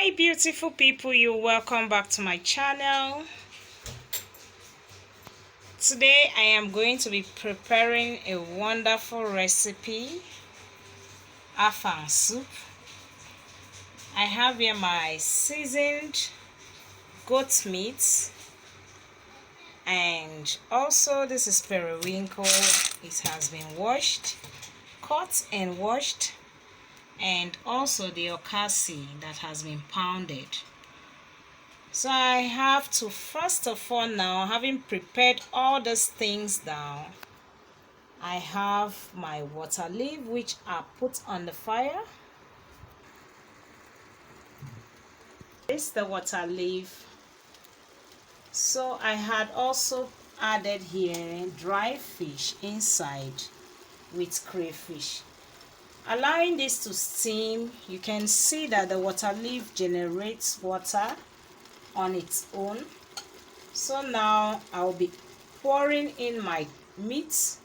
Hi beautiful people, you're welcome back to my channel. Today I am going to be preparing a wonderful recipe, Afang soup. I have here my seasoned goat meat, and also this is periwinkle. It has been washed, cut and washed, and also the okasi that has been pounded. So I have to, first of all, now having prepared all these things down, I have my water leaf which I put on the fire. This is the water leaf. So I had also added here dry fish inside with crayfish. Allowing this to steam, you can see that the water leaf generates water on its own. So now I'll be pouring in my meat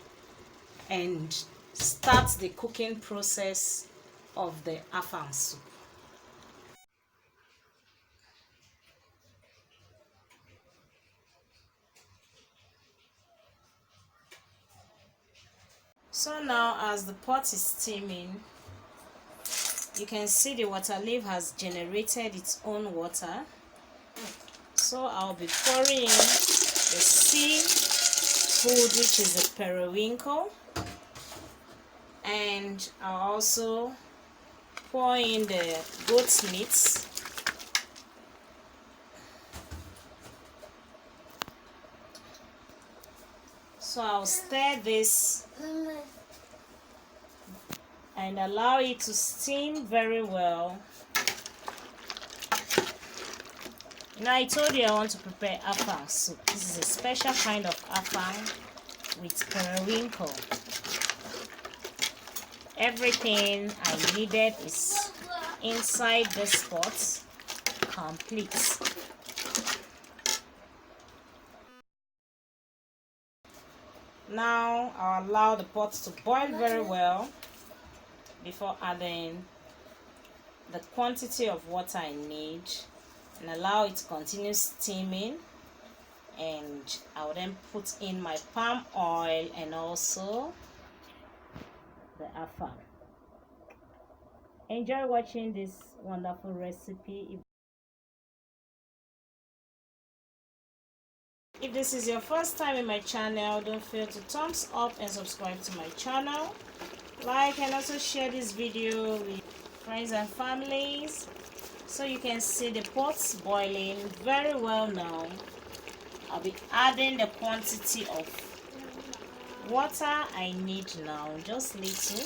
and start the cooking process of the Afang soup. So now as the pot is steaming, you can see the water leaf has generated its own water. So I'll be pouring in the seafood, which is the periwinkle, and I'll also pour in the goat's meat. So I'll stir this and allow it to steam very well. Now I told you I want to prepare Afang soup. This is a special kind of Afang with periwinkle. Everything I needed is inside this pot, complete. Now I'll allow the pot to boil very well before adding the quantity of water I need, and allow it to continue steaming. And I will then put in my palm oil and also the Afang. Enjoy watching this wonderful recipe. If this is your first time in my channel, don't fail to thumbs up and subscribe to my channel. Like and also share this video with friends and families. So you can see the pot's boiling very well now. I'll be adding the quantity of water I need now, just little,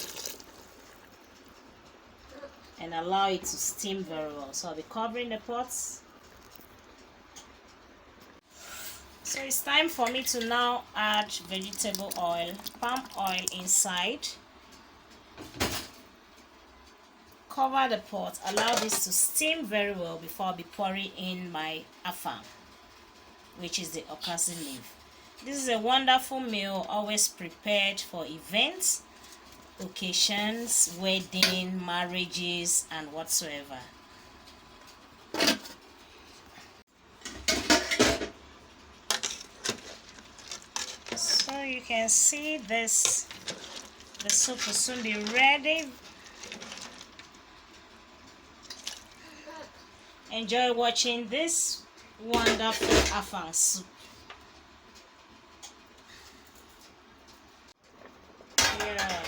and allow it to steam very well. So I'll be covering the pots. So it's time for me to now add vegetable oil, palm oil inside. Cover the pot, allow this to steam very well before I'll be pouring in my Afang, which is the okasi leaf. This is a wonderful meal, always prepared for events, occasions, wedding, marriages, and whatsoever. So you can see this, the soup will soon be ready. Enjoy watching this wonderful Afang soup. Yeah.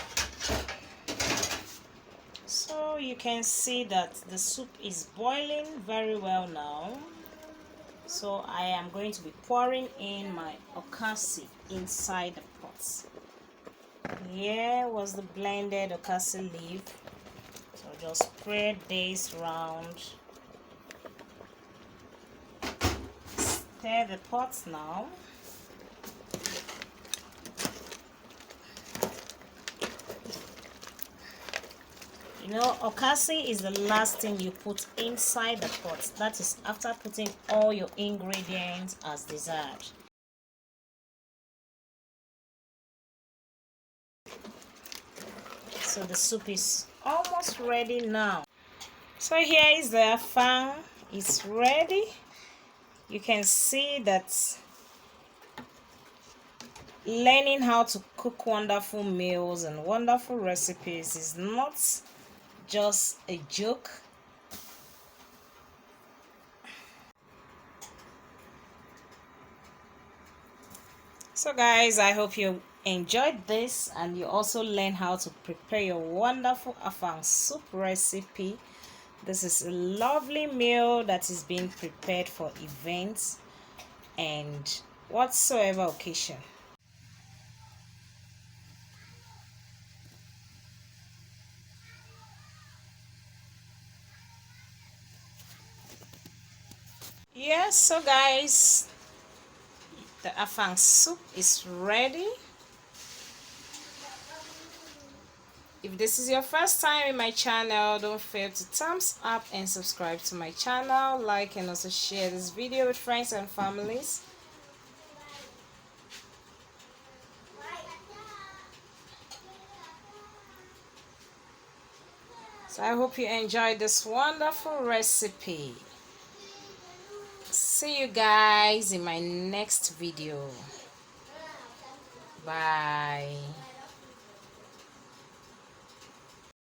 So you can see that the soup is boiling very well now. So I am going to be pouring in my okasi inside the pot. Here was the blended okasi leaf. So just spread this round. Stir the pot now. You know, okasi is the last thing you put inside the pot. That is after putting all your ingredients as desired. So the soup is almost ready now. So here is the afang. It's ready. You can see that learning how to cook wonderful meals and wonderful recipes is not just a joke. So guys, I hope you enjoyed this and you also learned how to prepare your wonderful afang soup recipe. This is a lovely meal that is being prepared for events and whatsoever occasion. Yes, so guys, the afang soup is ready. If this is your first time in my channel, don't fail to thumbs up and subscribe to my channel, like and also share this video with friends and families. So I hope you enjoyed this wonderful recipe. See you guys in my next video. Bye.